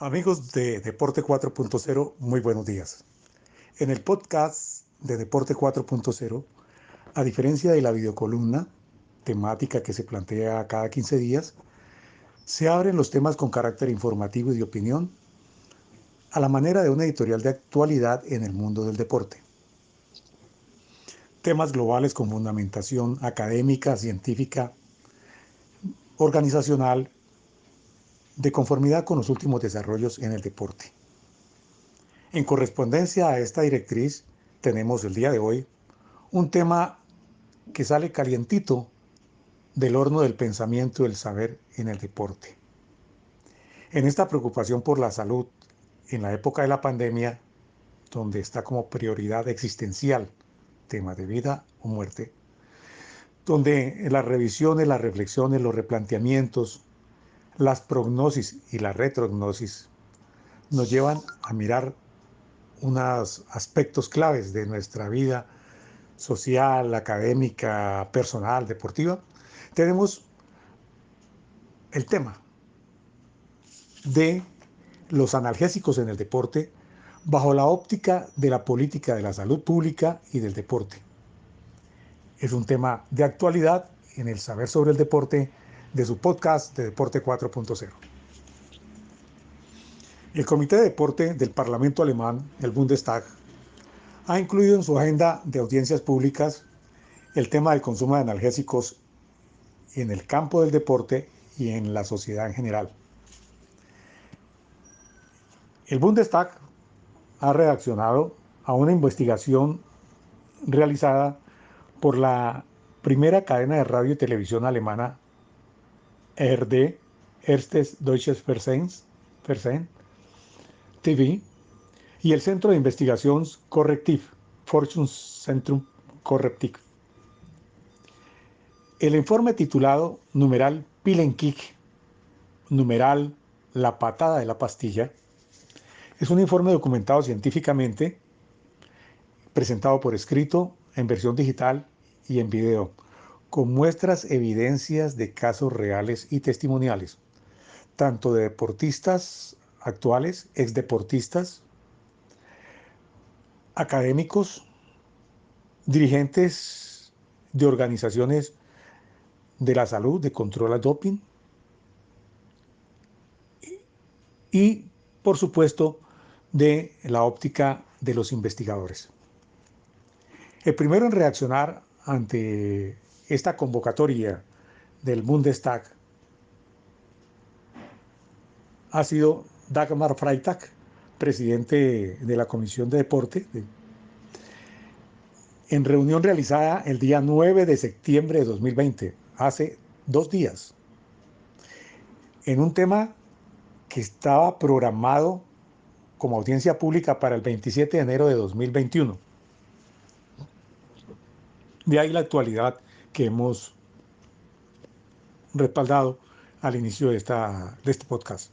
Amigos de Deporte 4.0, muy buenos días. En el podcast de Deporte 4.0, a diferencia de la videocolumna, temática que se plantea cada 15 días, se abren los temas con carácter informativo y de opinión, a la manera de una editorial de actualidad en el mundo del deporte. Temas globales con fundamentación académica, científica, organizacional, de conformidad con los últimos desarrollos en el deporte. En correspondencia a esta directriz, tenemos el día de hoy un tema que sale calientito del horno del pensamiento y el saber en el deporte. En esta preocupación por la salud en la época de la pandemia, donde está como prioridad existencial, tema de vida o muerte, donde las revisiones, las reflexiones, los replanteamientos, las prognosis y la retrognosis nos llevan a mirar unos aspectos claves de nuestra vida social, académica, personal, deportiva. Tenemos el tema de los analgésicos en el deporte bajo la óptica de la política de la salud pública y del deporte. Es un tema de actualidad en el saber sobre el deporte de su podcast de Deporte 4.0. El Comité de Deporte del Parlamento Alemán, el Bundestag, ha incluido en su agenda de audiencias públicas el tema del consumo de analgésicos en el campo del deporte y en la sociedad en general. El Bundestag ha reaccionado a una investigación realizada por la primera cadena de radio y televisión alemana ERD, Erstes Deutsches Fernsehen TV, y el Centro de Investigación Correctiv, Forschungszentrum Correctiv. El informe titulado numeral Pillenkick, numeral La patada de la pastilla, es un informe documentado científicamente, presentado por escrito, en versión digital y en video, con muestras, evidencias de casos reales y testimoniales, tanto de deportistas actuales, exdeportistas, académicos, dirigentes de organizaciones de la salud, de control al doping y, por supuesto, de la óptica de los investigadores. El primero en reaccionar ante esta convocatoria del Bundestag ha sido Dagmar Freitag, presidente de la Comisión de Deporte, en reunión realizada el día 9 de septiembre de 2020, hace 2 días, en un tema que estaba programado como audiencia pública para el 27 de enero de 2021. De ahí la actualidad que hemos respaldado al inicio de este podcast.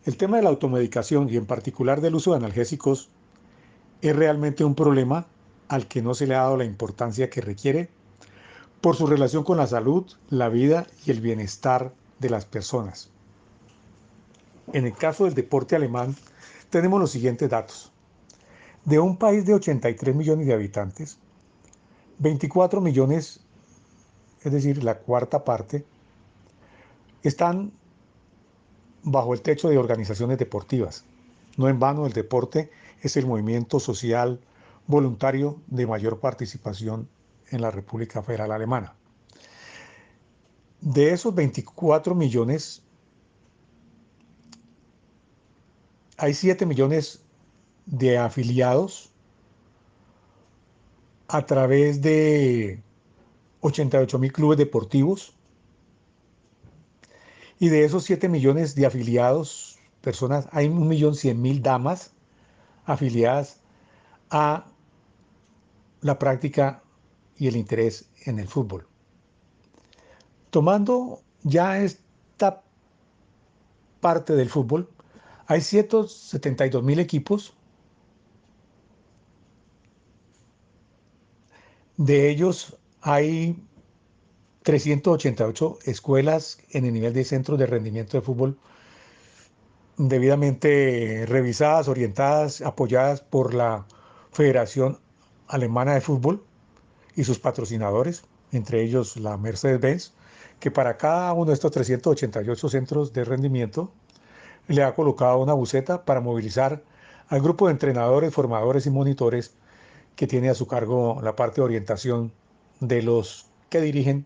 El tema de la automedicación y en particular del uso de analgésicos es realmente un problema al que no se le ha dado la importancia que requiere por su relación con la salud, la vida y el bienestar de las personas. En el caso del deporte alemán, tenemos los siguientes datos. De un país de 83 millones de habitantes, 24 millones, es decir, la cuarta parte, están bajo el techo de organizaciones deportivas. No en vano, el deporte es el movimiento social voluntario de mayor participación en la República Federal Alemana. De esos 24 millones, hay 7 millones de afiliados a través de 88.000 clubes deportivos, y de esos 7 millones de afiliados, personas, hay 1.100.000 damas afiliadas a la práctica y el interés en el fútbol. Tomando ya esta parte del fútbol, hay 172.000 equipos, de ellos hay 388 escuelas en el nivel de centros de rendimiento de fútbol debidamente revisadas, orientadas, apoyadas por la Federación Alemana de Fútbol y sus patrocinadores, entre ellos la Mercedes-Benz, que para cada uno de estos 388 centros de rendimiento le ha colocado una buceta para movilizar al grupo de entrenadores, formadores y monitores que tiene a su cargo la parte de orientación de los que dirigen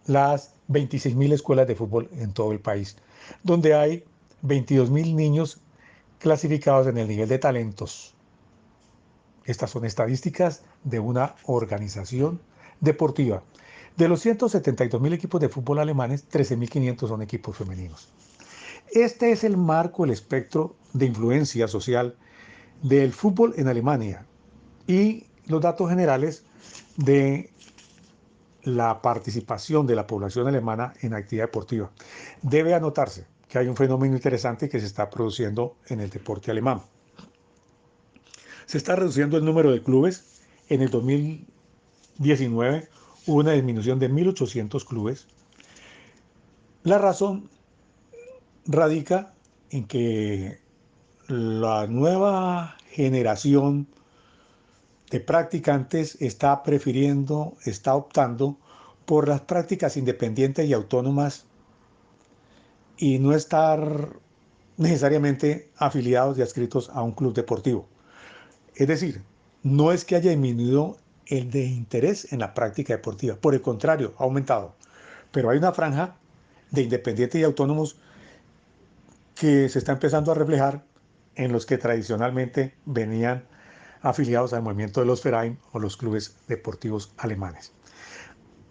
las 26.000 escuelas de fútbol en todo el país, donde hay 22.000 niños clasificados en el nivel de talentos. Estas son estadísticas de una organización deportiva. De los 172.000 equipos de fútbol alemanes, 13.500 son equipos femeninos. Este es el marco, el espectro de influencia social del fútbol en Alemania y los datos generales de la participación de la población alemana en actividad deportiva. Debe anotarse que hay un fenómeno interesante que se está produciendo en el deporte alemán. Se está reduciendo el número de clubes. En el 2019 hubo una disminución de 1.800 clubes. La razón radica en que la nueva generación de practicantes está prefiriendo, está optando por las prácticas independientes y autónomas y no estar necesariamente afiliados y adscritos a un club deportivo. Es decir, no es que haya disminuido el de interés en la práctica deportiva, por el contrario, ha aumentado. Pero hay una franja de independientes y autónomos que se está empezando a reflejar en los que tradicionalmente venían afiliados al movimiento de los Verein o los clubes deportivos alemanes.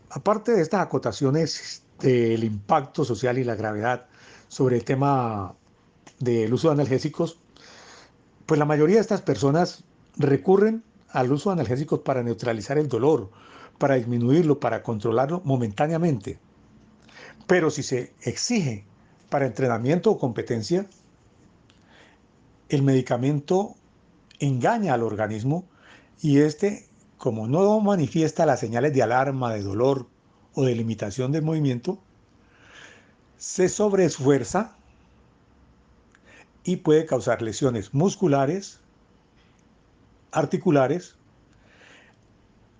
Aparte de estas acotaciones del impacto social y la gravedad sobre el tema del uso de analgésicos, pues la mayoría de estas personas recurren al uso de analgésicos para neutralizar el dolor, para disminuirlo, para controlarlo momentáneamente. Pero si se exige para entrenamiento o competencia, el medicamento engaña al organismo y este, como no manifiesta las señales de alarma, de dolor o de limitación del movimiento, se sobreesfuerza y puede causar lesiones musculares, articulares.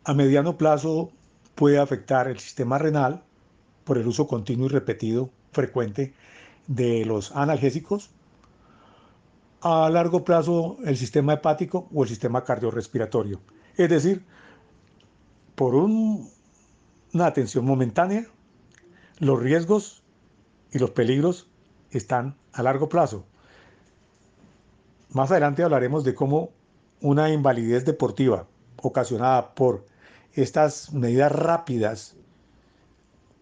A mediano plazo puede afectar el sistema renal por el uso continuo y repetido, frecuente de los analgésicos. A largo plazo el sistema hepático o el sistema cardiorrespiratorio. Es decir, por una atención momentánea, los riesgos y los peligros están a largo plazo. Más adelante hablaremos de cómo una invalidez deportiva ocasionada por estas medidas rápidas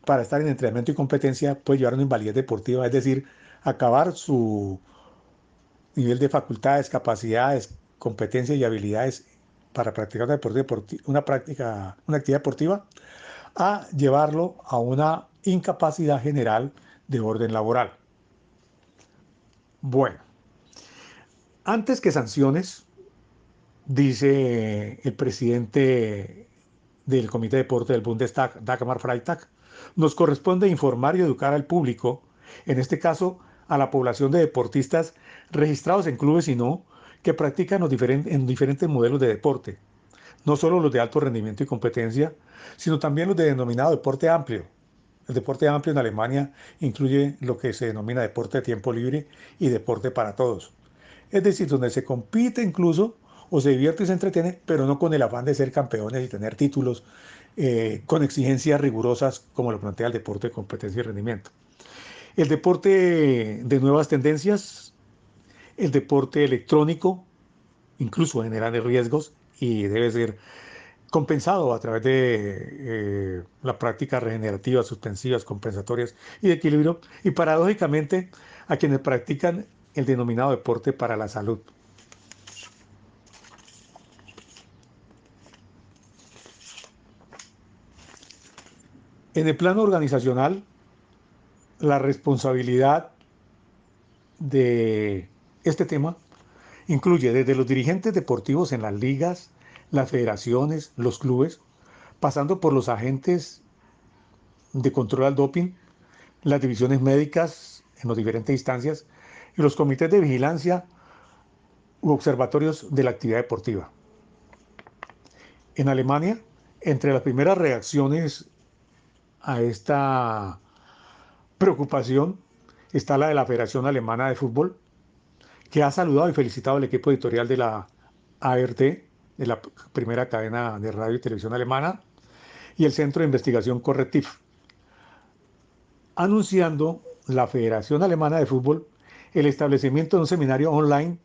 para estar en entrenamiento y competencia puede llevar a una invalidez deportiva, es decir, acabar su nivel de facultades, capacidades, competencias y habilidades para practicar una actividad deportiva, a llevarlo a una incapacidad general de orden laboral. Bueno, antes que sanciones, dice el presidente del Comité de Deporte del Bundestag, Dagmar Freitag, nos corresponde informar y educar al público, en este caso a la población de deportistas registrados en clubes y no, que practican en diferentes modelos de deporte, no solo los de alto rendimiento y competencia, sino también los de denominado deporte amplio. El deporte amplio en Alemania incluye lo que se denomina deporte de tiempo libre y deporte para todos. Es decir, donde se compite incluso o se divierte y se entretiene, pero no con el afán de ser campeones y tener títulos con exigencias rigurosas como lo plantea el deporte de competencia y rendimiento. El deporte de nuevas tendencias, el deporte electrónico, incluso genera riesgos y debe ser compensado a través de la práctica regenerativa, suspensivas, compensatorias y de equilibrio, y paradójicamente a quienes practican el denominado deporte para la salud. En el plano organizacional, la responsabilidad de este tema incluye desde los dirigentes deportivos en las ligas, las federaciones, los clubes, pasando por los agentes de control al doping, las divisiones médicas en las diferentes instancias y los comités de vigilancia u observatorios de la actividad deportiva. En Alemania, entre las primeras reacciones a esta preocupación está la de la Federación Alemana de Fútbol, que ha saludado y felicitado al equipo editorial de la ARD, de la primera cadena de radio y televisión alemana, y el Centro de Investigación Correctiv, anunciando la Federación Alemana de Fútbol el establecimiento de un seminario online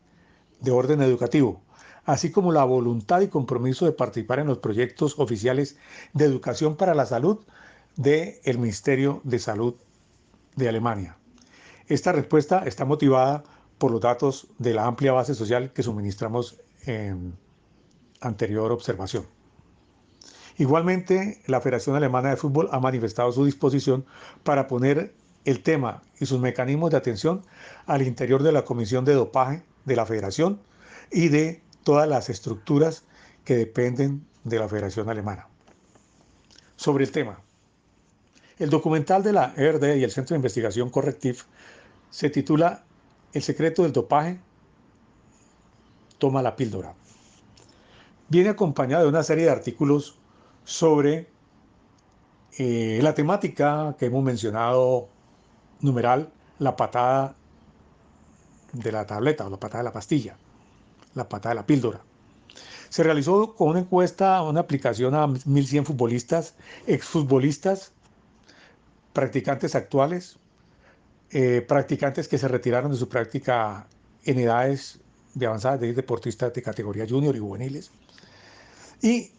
de orden educativo, así como la voluntad y compromiso de participar en los proyectos oficiales de educación para la salud del Ministerio de Salud de Alemania. Esta respuesta está motivada por los datos de la amplia base social que suministramos en anterior observación. Igualmente, la Federación Alemana de Fútbol ha manifestado su disposición para poner el tema y sus mecanismos de atención al interior de la Comisión de Dopaje de la Federación y de todas las estructuras que dependen de la Federación Alemana. Sobre el tema, el documental de la ERD y el Centro de Investigación Correctiv se titula El secreto del dopaje, toma la píldora. Viene acompañado de una serie de artículos sobre la temática que hemos mencionado, numeral, la patada de la tableta o la patada de la pastilla, la patada de la píldora. Se realizó con una encuesta, una aplicación a 1.100 futbolistas, exfutbolistas, practicantes actuales, practicantes que se retiraron de su práctica en edades de avanzadas, de deportistas de categoría junior y juveniles. Y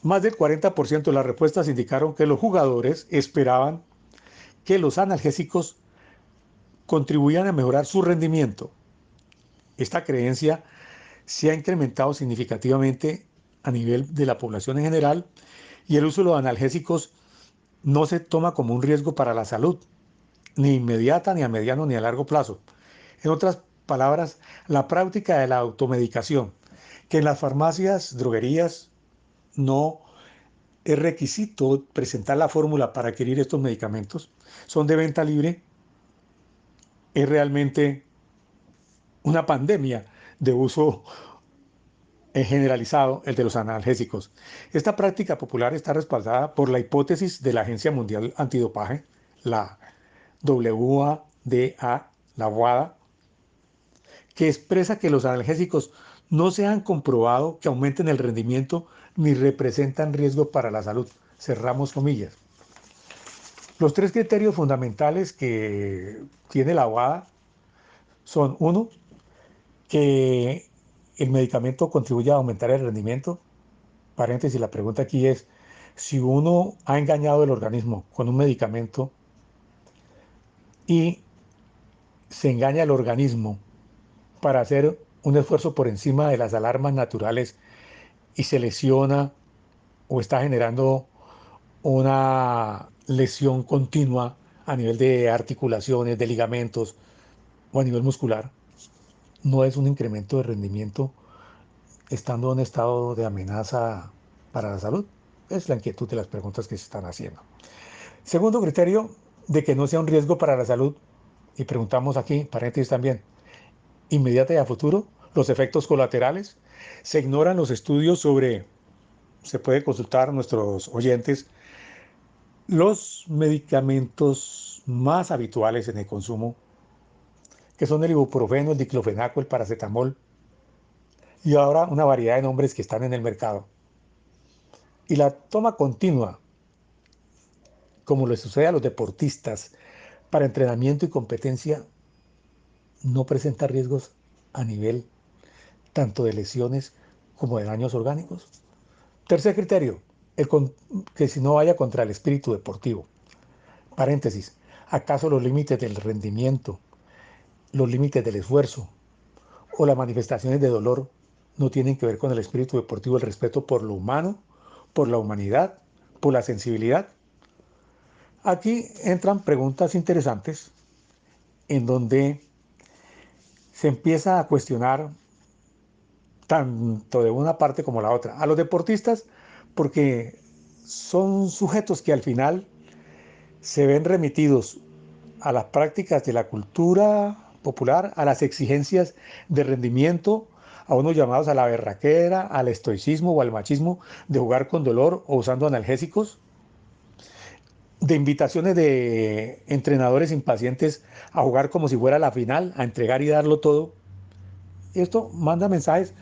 más del 40% de las respuestas indicaron que los jugadores esperaban que los analgésicos contribuían a mejorar su rendimiento. Esta creencia se ha incrementado significativamente a nivel de la población en general y el uso de los analgésicos no se toma como un riesgo para la salud, ni inmediata, ni a mediano, ni a largo plazo. En otras palabras, la práctica de la automedicación, que en las farmacias, droguerías, no es requisito presentar la fórmula para adquirir estos medicamentos, son de venta libre, es realmente una pandemia de uso generalizado, el de los analgésicos. Esta práctica popular está respaldada por la hipótesis de la Agencia Mundial Antidopaje, la WADA, la WADA, que expresa que los analgésicos no se han comprobado que aumenten el rendimiento ni representan riesgo para la salud. Cerramos comillas. Los tres criterios fundamentales que tiene la WADA son: uno, que el medicamento contribuye a aumentar el rendimiento. Paréntesis, la pregunta aquí es, si uno ha engañado el organismo con un medicamento y se engaña el organismo para hacer un esfuerzo por encima de las alarmas naturales y se lesiona o está generando una lesión continua a nivel de articulaciones, de ligamentos o a nivel muscular, no es un incremento de rendimiento estando en estado de amenaza para la salud. Es la inquietud de las preguntas que se están haciendo. Segundo criterio, de que no sea un riesgo para la salud, y preguntamos aquí, paréntesis también, inmediata y a futuro, los efectos colaterales. Se ignoran los estudios sobre, se puede consultar a nuestros oyentes, los medicamentos más habituales en el consumo, que son el ibuprofeno, el diclofenaco, el paracetamol, y ahora una variedad de nombres que están en el mercado. Y la toma continua, como le sucede a los deportistas, para entrenamiento y competencia, no presenta riesgos a nivel tanto de lesiones como de daños orgánicos. Tercer criterio, que si no vaya contra el espíritu deportivo. Paréntesis, ¿acaso los límites del rendimiento, los límites del esfuerzo o las manifestaciones de dolor no tienen que ver con el espíritu deportivo, el respeto por lo humano, por la humanidad, por la sensibilidad? Aquí entran preguntas interesantes en donde se empieza a cuestionar tanto de una parte como la otra. A los deportistas, porque son sujetos que al final se ven remitidos a las prácticas de la cultura popular a las exigencias de rendimiento, a unos llamados a la berraquera, al estoicismo o al machismo de jugar con dolor o usando analgésicos, de invitaciones de entrenadores impacientes a jugar como si fuera la final, a entregar y darlo todo. Esto manda mensajes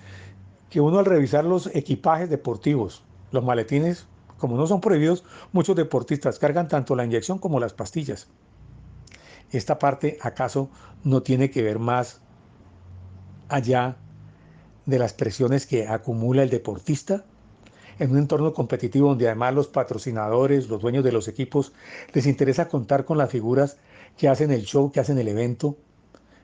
que uno al revisar los equipajes deportivos, los maletines, como no son prohibidos, muchos deportistas cargan tanto la inyección como las pastillas. Esta parte, ¿acaso no tiene que ver más allá de las presiones que acumula el deportista? En un entorno competitivo donde además los patrocinadores, los dueños de los equipos, les interesa contar con las figuras que hacen el show, que hacen el evento,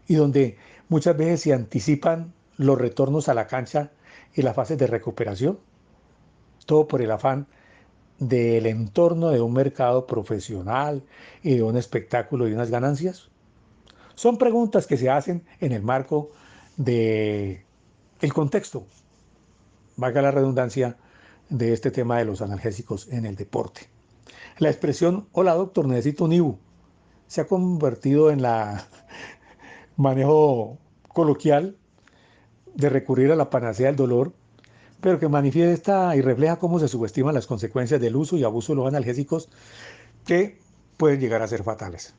y donde muchas veces se anticipan los retornos a la cancha y las fases de recuperación, todo por el afán del entorno de un mercado profesional y de un espectáculo y unas ganancias. Son preguntas que se hacen en el marco de el contexto, valga la redundancia, de este tema de los analgésicos en el deporte. La expresión, hola doctor, necesito un IBU, se ha convertido en la manejo coloquial de recurrir a la panacea del dolor, pero que manifiesta y refleja cómo se subestiman las consecuencias del uso y abuso de los analgésicos que pueden llegar a ser fatales.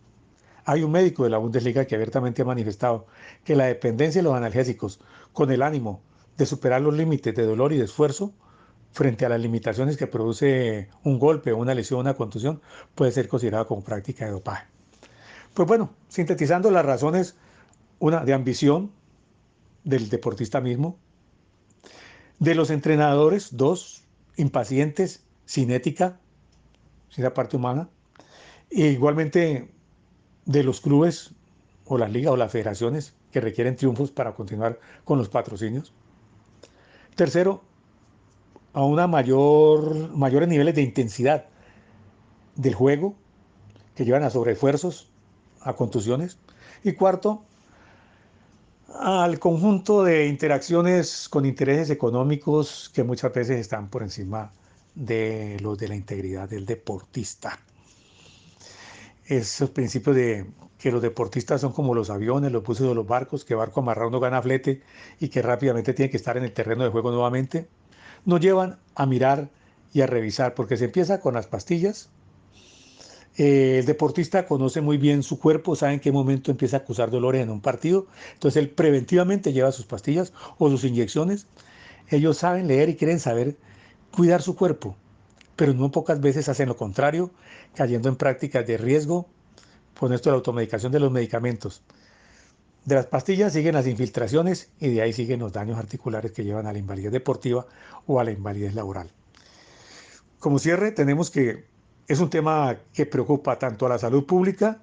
Hay un médico de la Bundesliga que abiertamente ha manifestado que la dependencia de los analgésicos con el ánimo de superar los límites de dolor y de esfuerzo frente a las limitaciones que produce un golpe, una lesión, una contusión, puede ser considerado como práctica de dopaje. Pues bueno, sintetizando las razones, una de ambición del deportista mismo, de los entrenadores, dos, impacientes, sin ética, sin la parte humana, e igualmente de los clubes o las ligas o las federaciones que requieren triunfos para continuar con los patrocinios. Tercero, a mayores niveles de intensidad del juego que llevan a sobreesfuerzos, a contusiones. Y cuarto, al conjunto de interacciones con intereses económicos que muchas veces están por encima de los de la integridad del deportista. Esos principios de que los deportistas son como los aviones, los buses o los barcos, que barco amarrado no gana flete y que rápidamente tiene que estar en el terreno de juego nuevamente, nos llevan a mirar y a revisar, porque se empieza con las pastillas. El deportista conoce muy bien su cuerpo, sabe en qué momento empieza a acusar dolores en un partido, entonces él preventivamente lleva sus pastillas o sus inyecciones. Ellos saben leer y quieren saber cuidar su cuerpo, pero no pocas veces hacen lo contrario, cayendo en prácticas de riesgo, con esto de la automedicación de los medicamentos. De las pastillas siguen las infiltraciones y de ahí siguen los daños articulares que llevan a la invalidez deportiva o a la invalidez laboral. Como cierre, tenemos que es un tema que preocupa tanto a la salud pública,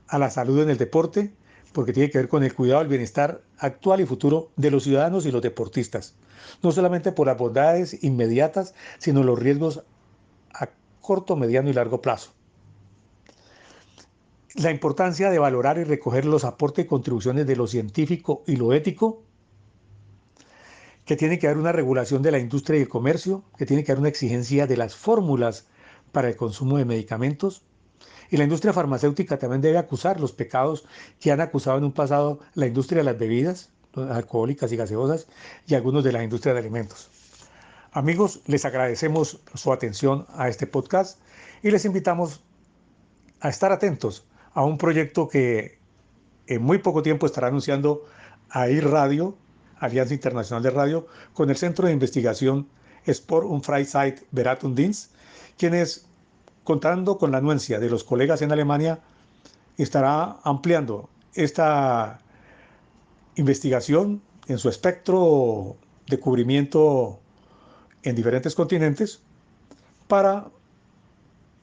a la salud en el deporte, porque tiene que ver con el cuidado del bienestar actual y futuro de los ciudadanos y los deportistas. No solamente por las bondades inmediatas, sino los riesgos a corto, mediano y largo plazo. La importancia de valorar y recoger los aportes y contribuciones de lo científico y lo ético, que tiene que haber una regulación de la industria y el comercio, que tiene que haber una exigencia de las fórmulas para el consumo de medicamentos. Y la industria farmacéutica también debe acusar los pecados que han acusado en un pasado la industria de las bebidas alcohólicas y gaseosas y algunos de la industria de alimentos. Amigos, les agradecemos su atención a este podcast y les invitamos a estar atentos a un proyecto que en muy poco tiempo estará anunciando AI Radio, Alianza Internacional de Radio, con el Centro de Investigación Sport und Freizeit Beratungsdienst, quienes, contando con la anuencia de los colegas en Alemania, estará ampliando esta investigación en su espectro de cubrimiento en diferentes continentes para,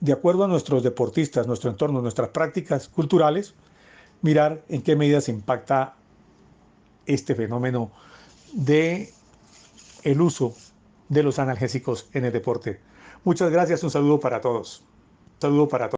de acuerdo a nuestros deportistas, nuestro entorno, nuestras prácticas culturales, mirar en qué medida se impacta este fenómeno de el uso de los analgésicos en el deporte. Muchas gracias, un saludo para todos. Un saludo para todos.